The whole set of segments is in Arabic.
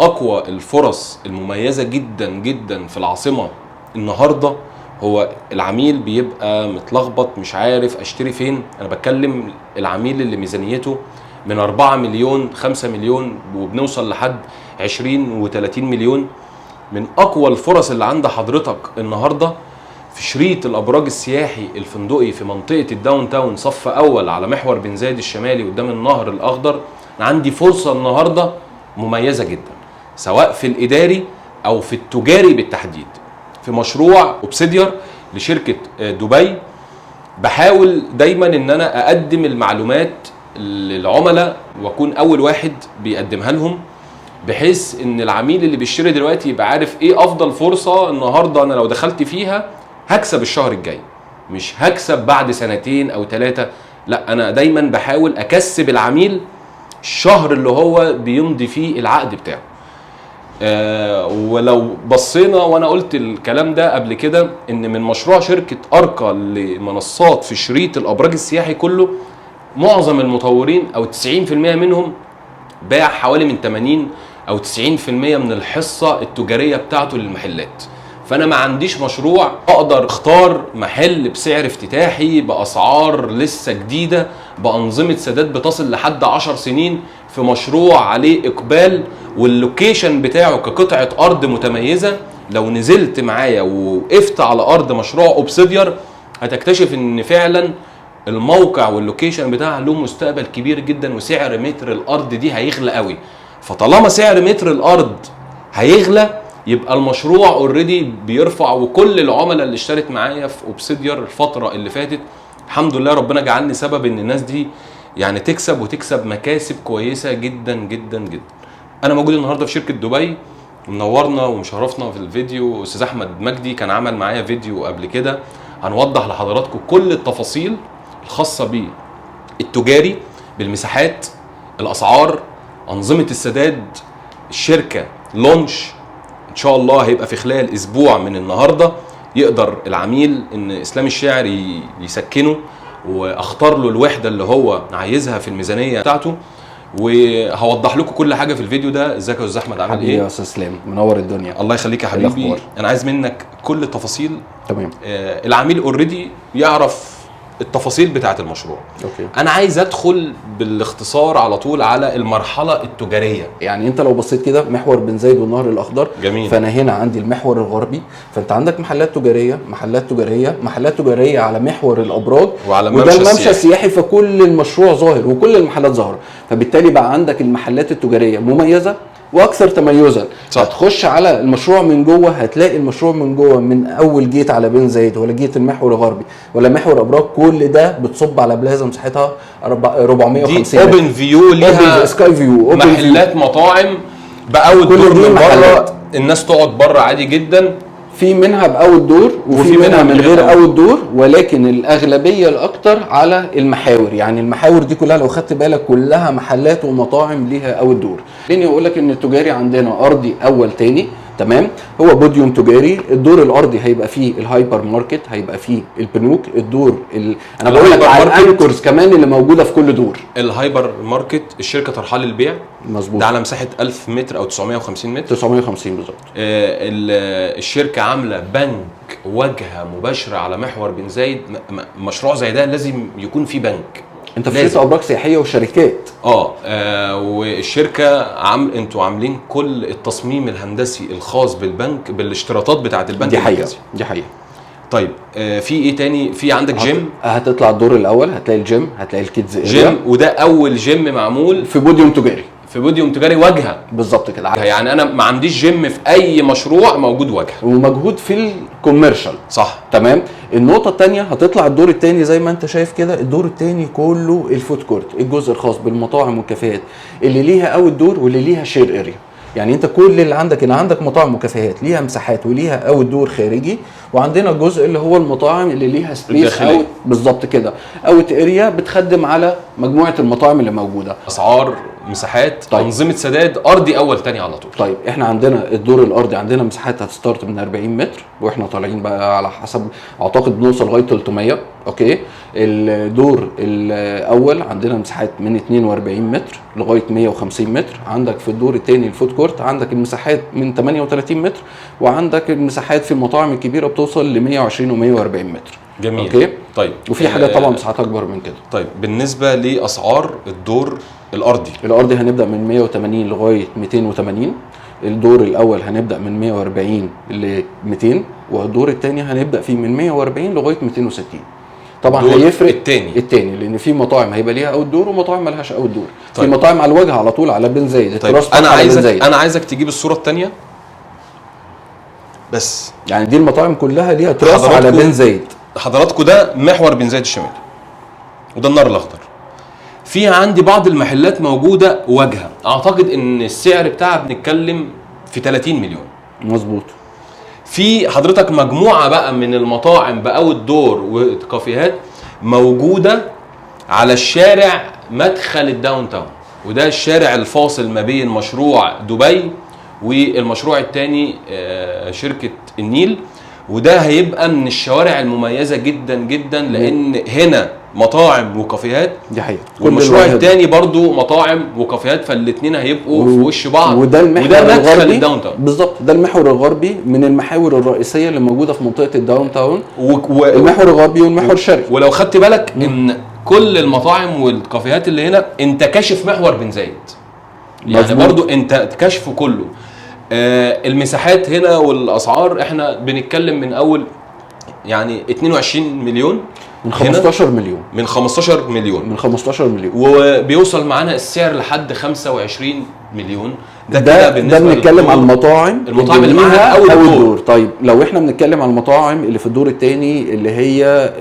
اقوى الفرص المميزه جدا جدا في العاصمه النهارده هو العميل بيبقى متلخبط مش عارف اشتري فين. انا بتكلم العميل اللي ميزانيته من 4 مليون 5 مليون وبنوصل لحد 20 و30 مليون. من اقوى الفرص اللي عند حضرتك النهارده في شريط الابراج السياحي الفندقي في منطقه الداون تاون صف اول على محور بن زايد الشمالي قدام النهر الاخضر. عندي فرصه النهارده مميزه جدا سواء في الاداري او في التجاري بالتحديد في مشروع اوبسيديار لشركه دبي. بحاول دايما ان انا اقدم المعلومات للعملاء واكون اول واحد بيقدمها لهم بحيث ان العميل اللي بيشتري دلوقتي يبقى عارف ايه افضل فرصه النهارده انا لو دخلت فيها هكسب الشهر الجاي، مش هكسب بعد سنتين او 3. لا، انا دايما بحاول اكسب العميل الشهر اللي هو بيمضي فيه العقد بتاعه. ولو بصينا وانا قلت الكلام ده قبل كده ان من مشروع شركه اركا لمنصات في شريط الابراج السياحي كله معظم المطورين او 90% منهم باع حوالي من 80 او 90% من الحصه التجاريه بتاعته للمحلات. فانا ما عنديش مشروع اقدر اختار محل بسعر افتتاحي باسعار لسه جديده بانظمه سداد بتصل لحد 10 سنين في مشروع عليه اقبال واللوكيشن بتاعه كقطعه ارض متميزه. لو نزلت معايا وقفت على ارض مشروع اوبسيديار هتكتشف ان فعلا الموقع واللوكيشن بتاعها له مستقبل كبير جدا وسعر متر الارض دي هيغلى قوي. فطالما سعر متر الارض هيغلى يبقى المشروع اوريدي بيرفع. وكل العملاء اللي اشترت معايا في اوبسيديار الفتره اللي فاتت الحمد لله ربنا جعلني سبب ان الناس دي يعني تكسب وتكسب مكاسب كويسه جدا جدا جدا. انا موجود النهارده في شركه دبي منورنا ومشرفنا في الفيديو. استاذ احمد مجدي كان عمل معايا فيديو قبل كده هنوضح لحضراتكم كل التفاصيل الخاصه بالتجاري بالمساحات الاسعار انظمه السداد. الشركه لونش ان شاء الله هيبقى في خلال اسبوع من النهارده. يقدر العميل ان اسلام الشاعر يسكنه واختار له الوحده اللي هو عايزها في الميزانيه بتاعته. وهوضح لكم كل حاجه في الفيديو ده. ازيك يا استاذ احمد عامل ايه؟ يا استاذ اسلام منور الدنيا. الله يخليك يا حبيبي. انا عايز منك كل التفاصيل. تمام. العميل اوريدي يعرف التفاصيل بتاعه المشروع. اوكي. انا عايز ادخل بالاختصار على طول على المرحله التجاريه. يعني انت لو بصيت كده محور بن زايد والنهر الاخضر جميل. فانا هنا عندي المحور الغربي فانت عندك محلات تجاريه محلات تجاريه على محور الابراج وعلى وده الممشى السياحي. فكل المشروع ظاهر وكل المحلات ظاهره فبالتالي بقى عندك المحلات التجاريه مميزه واكثر تميزا. هتخش على المشروع من جوه هتلاقي المشروع من جوه من اول جيت على بن زايد ولا جيت المحور الغربي ولا محور ابراج كل ده بتصب على بلازا مساحتها 450 دي اوبن فيو ليها سكاي فيو محلات مطاعم باول دور من بره. الناس تقعد بره عادي جدا. في منها باول دور وفي منها من غير اول دور ولكن الاغلبيه الاكتر على المحاور. يعني المحاور دي كلها لو خدت بالك كلها محلات ومطاعم ليها اول دور. لاني اقول لك ان التجاري عندنا ارضي اول تاني تمام. هو بوديوم تجاري. الدور الارضي هيبقى فيه الهايبر ماركت هيبقى فيه البنوك. الدور انا بقول لك على الانكرز كمان اللي موجوده في كل دور. الهايبر ماركت الشركه ترحال البيع مظبوط. ده على مساحه 1000 متر او 950 متر 950 بالظبط. الشركه عامله بنك واجهه مباشره على محور بن زايد. مشروع زي ده لازم يكون فيه بنك. انت في شركه ابراج سياحيه وشركات والشركه انتوا عاملين كل التصميم الهندسي الخاص بالبنك بالاشتراطات بتاعه البنك. دي حقيقه. طيب في ايه تاني؟ في عندك جيم. هتطلع الدور الاول هتلاقي الجيم هتلاقي الكيدز جيم وده اول جيم معمول في بوديوم تجاري واجهه بالظبط كده. يعني انا ما عنديش جيم في اي مشروع موجود واجهه ومجهود في الكوميرشال. صح تمام. النقطه الثانيه هتطلع الدور الثاني زي ما انت شايف كده. الدور الثاني كله الفود كورت الجزء الخاص بالمطاعم والكافيهات اللي ليها اول دور واللي ليها شير اريا. يعني انت كل اللي عندك هنا عندك مطاعم وكافيهات ليها مساحات وليها اول دور خارجي وعندنا الجزء اللي هو المطاعم اللي ليها سبيس اوت بالظبط كده اوت اريا بتخدم على مجموعه المطاعم اللي موجوده. اسعار مساحات طيب. انظمه سداد ارضي اول تاني على طول. طيب احنا عندنا الدور الارضي عندنا مساحات هتستارت من 40 متر واحنا طالعين بقى على حسب، اعتقد بنوصل لغايه 300. اوكي. الدور الاول عندنا مساحات من 42 متر لغايه 150 متر. عندك في الدور الثاني الفود كورت عندك المساحات من 38 متر، وعندك المساحات في المطاعم الكبيره بتوصل ل 120 و140 متر. جميل. اوكي. طيب وفي حاجات طبعا مساحات اكبر من كده. طيب بالنسبه لاسعار الدور الارضي، الارضي هنبدا من 180 لغايه 280. الدور الاول هنبدا من 140 ل 200، والدور الثاني هنبدا فيه من 140 لغايه 260. طبعا هيفرق الثاني لان في مطاعم هيبقى ليها اوت دور ومطاعم مالهاش اوت دور. طيب. في مطاعم على الواجهه على طول على بن زايد. طيب انا عايزك تجيب الصوره الثانيه بس. يعني دي المطاعم كلها ليها تراس على بن زايد. حضراتكم ده محور بن زايد الشمالي وده النار الاخضر. في عندي بعض المحلات موجوده واجهه، اعتقد ان السعر بتاعها بنتكلم في 30 مليون. مظبوط. في حضرتك مجموعه بقى من المطاعم باوت دور وكافيهات موجوده على الشارع مدخل الداون تاون، وده الشارع الفاصل ما بين مشروع دبي والمشروع الثاني شركه النيل، وده هيبقى من الشوارع المميزه جدا جدا لان هنا مطاعم وكافيهات. دي حقيقة. والمشروع الثاني برضو مطاعم وكافيهات، فالاثنين هيبقوا في وش بعض. وده المحور الغربي الداون تاون. بالظبط، ده المحور الغربي من المحاور الرئيسيه اللي موجوده في منطقه الداون تاون. المحور الغربي والمحور الشرقي. ولو خدت بالك ان كل المطاعم والكافيهات اللي هنا انت كاشف محور بن زايد، يعني برضو انت كشفه كله. المساحات هنا والاسعار احنا بنتكلم من اول يعني 22 مليون من 15 مليون من 15 مليون من 15 مليون وبيوصل معانا السعر لحد 25 مليون. ده بنتكلم عن المطاعم اللي معاها اول دور. طيب لو احنا بنتكلم عن المطاعم اللي في الدور الثاني اللي هي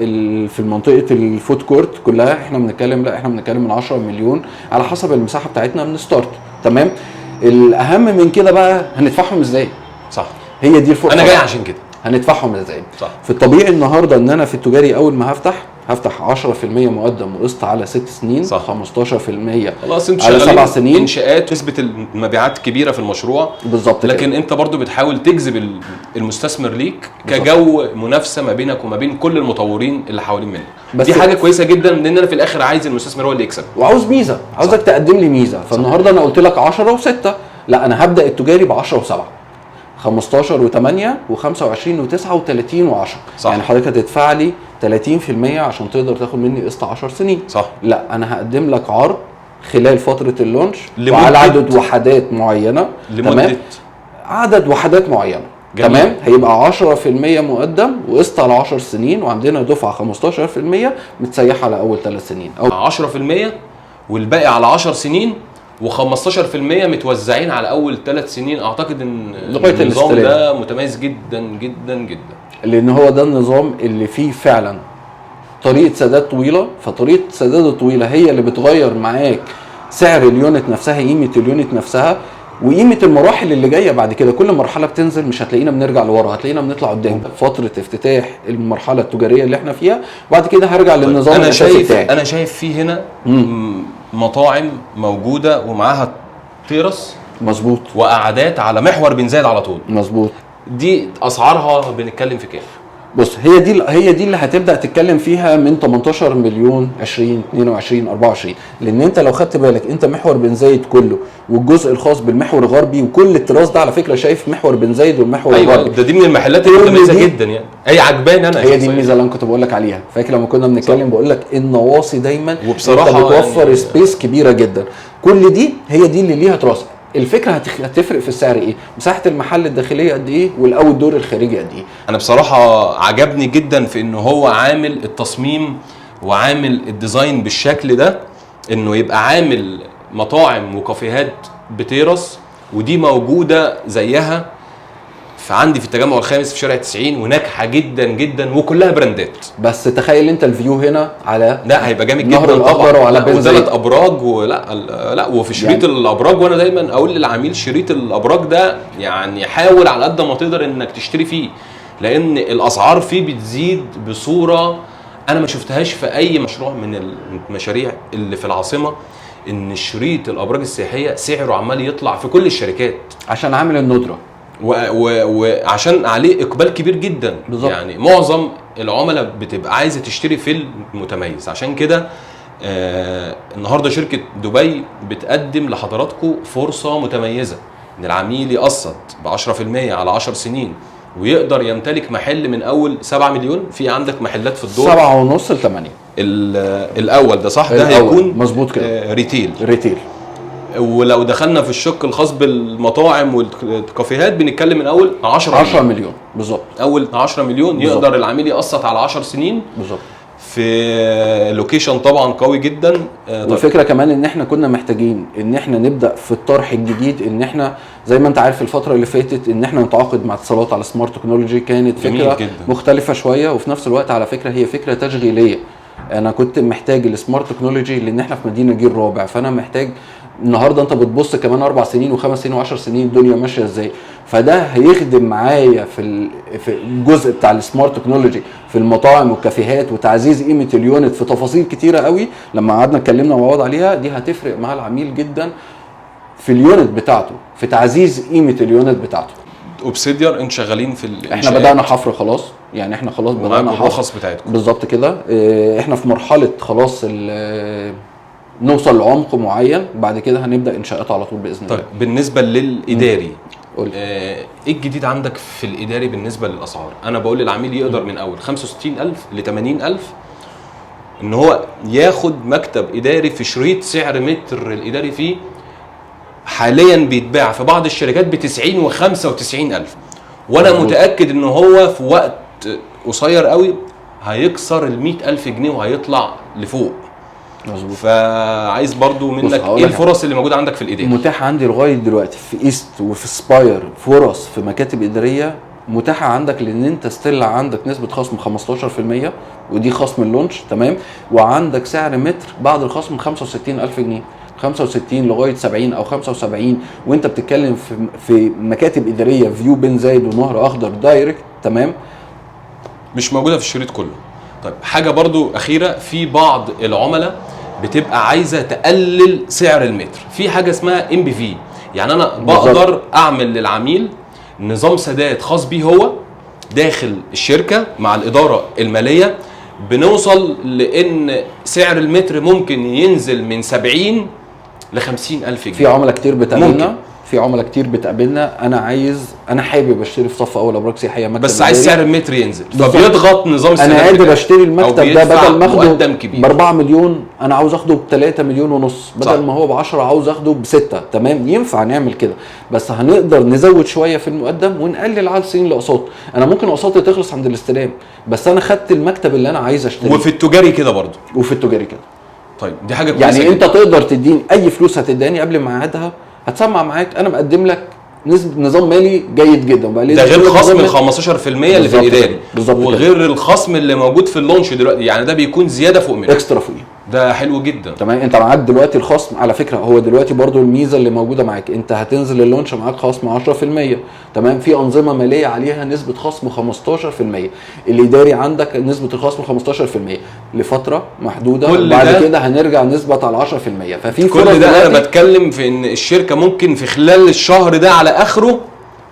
في منطقه الفود كورت كلها، احنا بنتكلم من 10 مليون على حسب المساحه بتاعتنا من ستارت. تمام. الاهم من كده بقى هندفعهم ازاي؟ صح، هي دي الفرصه. انا جاي عشان كده. هندفعهم ازاي؟ صح. في الطبيعي النهارده ان انا في التجاري اول ما هفتح 10% مقدم وقسط على 6 سنين. صح. 15% خلاص انت على 7 سنين. انشاءات تثبت المبيعات كبيره في المشروع بالظبط. لكن انت برضو بتحاول تجذب المستثمر ليك كجو منافسه ما بينك وما بين كل المطورين اللي حوالين منك. دي حاجه كويسه جدا لان انا في الاخر عايز المستثمر هو اللي يكسب وعاوز ميزه، عاوزك تقدم لي ميزه. فالنهارده انا قلت لك 10 و6، لا انا هبدا التجاري ب 10 و7، 15 و8 و25 و9 و30 و10. يعني حضرتك هتدفع لي 30% عشان تقدر تاخد مني قسط 10 سنين. صح. لا انا هقدم لك عرض خلال فتره اللونش وعلى عدد وحدات معينه. تمام. عدد وحدات معينه. جميل. تمام. هيبقى 10% مقدم وقسط على 10 سنين، وعندنا دفعه 15% متسيحه على اول 3 سنين او 10% والباقي على 10 سنين و15% متوزعين على اول 3 سنين. اعتقد ان النظام ده متميز جدا جدا جدا لان هو ده النظام اللي فيه فعلا طريقه سداد طويله. فطريقه السداد الطويله هي اللي بتغير معاك سعر اليونت نفسها، قيمه اليونت نفسها وقيمه المراحل اللي جايه بعد كده. كل مرحله بتنزل مش هتلاقينا بنرجع لورا، هتلاقينا بنطلع قدام. فتره افتتاح المرحله التجاريه اللي احنا فيها بعد كده هرجع للنظام الاساسي بتاعي. انا شايف في هنا مطاعم موجوده ومعاها تيرس. مظبوط. وقعدات على محور بن زايد على طول. مظبوط. دي اسعارها بنتكلم في كام؟ بص هي دي اللي هتبدا تتكلم فيها من 18 مليون 20 22 24. لان انت لو خدت بالك انت محور بن زايد كله والجزء الخاص بالمحور الغربي وكل التراث ده على فكره شايف محور بن زايد والمحور الغربي. دي من المحلات اللي متميزه جدا يعني. هي عجباني انا. هي دي الميزه اللي انا كنت بقول لك عليها. فاكر لما كنا بنتكلم بقول لك النواصي دايما وبصراحه انت بتوفر يعني سبيس كبيره جدا. كل دي هي دي اللي ليها تراث. الفكره هتفرق في السعر ايه؟ مساحه المحل الداخليه قد ايه والاول دور الخارجي قد ايه؟ انا بصراحه عجبني جدا في انه هو عامل التصميم وعامل الديزاين بالشكل ده، انه يبقى عامل مطاعم وكافيهات بتيرس، ودي موجوده زيها عندي في التجمع الخامس في شارع 90 وناجحه جدا جدا وكلها براندات. بس تخيل انت الفيو هنا على لا هيبقى جامد جدا. نهر الاخضر وعلى بن زايد وثلاث ابراج لا وفي شريط يعني الابراج. وانا دايما اقول للعميل شريط الابراج ده يعني حاول على قد ما تقدر انك تشتري فيه، لان الاسعار فيه بتزيد بصوره انا ما شفتهاش في اي مشروع من المشاريع اللي في العاصمه. ان شريط الابراج السياحيه سعره عمال يطلع في كل الشركات عشان عامل الندره. وعشان عليه اقبال كبير جدا. بالظبط. يعني معظم العملاء بتبقى عايزه تشتري في المتميز. عشان كده النهارده شركه دبي بتقدم لحضراتكم فرصه متميزه ان العميل يقسط ب 10% على 10 سنين ويقدر يمتلك محل من اول 7 مليون. في عندك محلات في الدور 7.5 ل 8. الاول ده صح؟ ده الأول. هيكون مظبوط كده. ريتيل. ولو دخلنا في الشق الخاص بالمطاعم والكافيهات بنتكلم من اول 10 مليون بالظبط. اول 10 مليون بالزبط. يقدر العميل يقسط على 10 سنين بالظبط في لوكيشن طبعا قوي جدا. والفكره كمان ان احنا كنا محتاجين ان احنا نبدا في الطرح الجديد، ان احنا زي ما انت عارف الفتره اللي فاتت ان احنا نتعاقد مع اتصالات على سمارت تكنولوجي، كانت فكره مختلفه شويه، وفي نفس الوقت على فكره هي فكره تشغيليه. انا كنت محتاج السمارت تكنولوجي لان احنا في مدينه جيل رابع، فانا محتاج النهارده انت بتبص كمان 4 سنين و5 سنين و10 سنين الدنيا ماشيه ازاي، فده هيخدم معايا في الجزء بتاع السمارت تكنولوجي في المطاعم والكافيهات وتعزيز قيمه اليونت في تفاصيل كتيره قوي. لما قعدنا اتكلمنا مع بعض عليها دي هتفرق مع العميل جدا في اليونت بتاعته، في تعزيز قيمه اليونت بتاعته. اوبسيديار انتوا شغالين في احنا بدانا حفر خلاص، يعني احنا خلاص بدانا حفر الرخص بتاعتكم بالظبط كده. احنا في مرحله خلاص نوصل لعمق معين، بعد كده هنبدا انشاءات على طول باذن الله. طيب بالنسبه للاداري ايه الجديد عندك في الاداري بالنسبه للاسعار؟ انا بقول للعميل يقدر من اول 65,000 ل 80,000 ان هو ياخد مكتب اداري في شريط سعر متر الاداري فيه حاليا بيتباع في بعض الشركات ب 90 و 95,000، وانا متاكد ان هو في وقت قصير قوي هيكسر ال 100,000 جنيه وهيطلع لفوق. مظبوط. فعايز برضو منك ايه الفرص اللي موجوده عندك في الاداري؟ متاح عندي لغايه دلوقتي في ايست وفي سباير فرص في مكاتب اداريه متاحه عندك، لان انت ستيل عندك نسبه خصم 15% ودي خصم اللونش تمام، وعندك سعر متر بعد الخصم 65,000 جنيه، 65 لغايه 70 او 75، وانت بتتكلم في مكاتب اداريه فيو بن زايد ونهر اخضر دايركت تمام، مش موجوده في الشريط كله. طيب حاجه برضو اخيره، في بعض العملاء بتبقى عايزه تقلل سعر المتر في حاجه اسمها ام بي في، يعني انا بقدر اعمل للعميل نظام سداد خاص بيه هو داخل الشركه مع الاداره الماليه، بنوصل لان سعر المتر ممكن ينزل من 70 ل 50,000 جنيه. في عملاء كتير بتقابلنا انا حابب اشتري في صف اول ابراج سياحيه مكتب بس عايز سعر المتر ينزل، فبيضغط نظام السداد. انا قادر اشتري المكتب ده بدل ما اخده ب 4 مليون انا عاوز اخده ب 3 مليون ونص، بدل ما هو ب 10 عاوز اخده ب 6. تمام، ينفع نعمل كده، بس هنقدر نزود شويه في المقدم ونقلل على السنين الاقساط. انا ممكن اقساطي تخلص عند الاستلام بس انا خدت المكتب اللي انا عايز اشتريه. وفي التجاري كده برضه. طيب دي حاجه كويسه يعني انت تقدر تديني اي فلوس هتداني قبل ميعادها هتسمع معاك، انا مقدم لك نظام مالي جيد جدا. ده غير خصم ال 15% اللي في الاداري، وغير الخصم اللي موجود في اللونش دلوقتي، يعني ده بيكون زياده فوق منه، اكسترا فوقيه. ده حلو جدا. تمام، انت معاك دلوقتي الخصم على فكره، هو دلوقتي برضو الميزه اللي موجوده معاك، انت هتنزل اللونش معاك خصم 10%. تمام، في انظمه ماليه عليها نسبه خصم 15%، الاداري عندك نسبه الخصم 15% لفتره محدوده، وبعد كده هنرجع نسبه على 10%. ففي كل ده انا بتكلم في ان الشركه ممكن في خلال الشهر ده على اخره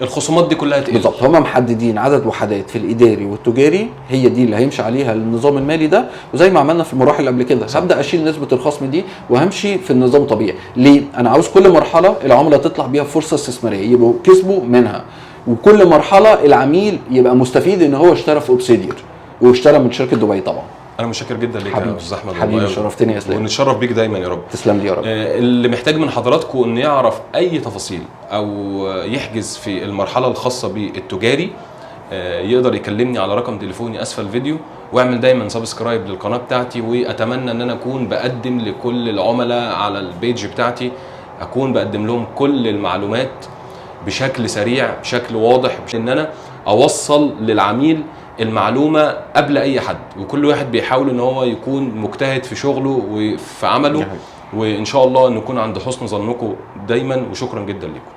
الخصومات دي كلها تقل. بالظبط، هم محددين عدد وحدات في الاداري والتجاري، هي دي اللي هيمشي عليها النظام المالي ده، وزي ما عملنا في المراحل اللي قبل كده هبدا اشيل نسبه الخصم دي وهمشي في النظام طبيعي. ليه؟ انا عاوز كل مرحله العملاء تطلع بيها فرصه استثماريه يبقوا كسبوا منها، وكل مرحله العميل يبقى مستفيد ان هو اشترى في اوبسيدير واشترى من شركه دبي. طبعا انا متشكر جدا ليك يا استاذ احمد، حبيبي شرفتني يا اسلام، ونتشرف بيك دايما يا رب. تسلم لي يا رب. اللي محتاج من حضراتكم انه يعرف اي تفاصيل او يحجز في المرحله الخاصه بالتجاري يقدر يكلمني على رقم تليفوني اسفل الفيديو، واعمل دايما سبسكرايب للقناه بتاعتي، واتمنى ان انا اكون بقدم لكل العملاء على البيج بتاعتي، اكون بقدم لهم كل المعلومات بشكل سريع بشكل واضح، ان انا اوصل للعميل المعلومه قبل اي حد، وكل واحد بيحاول ان هو يكون مجتهد في شغله وفي عمله، وان شاء الله نكون عند حسن ظنكم دايما، وشكرا جدا لكم.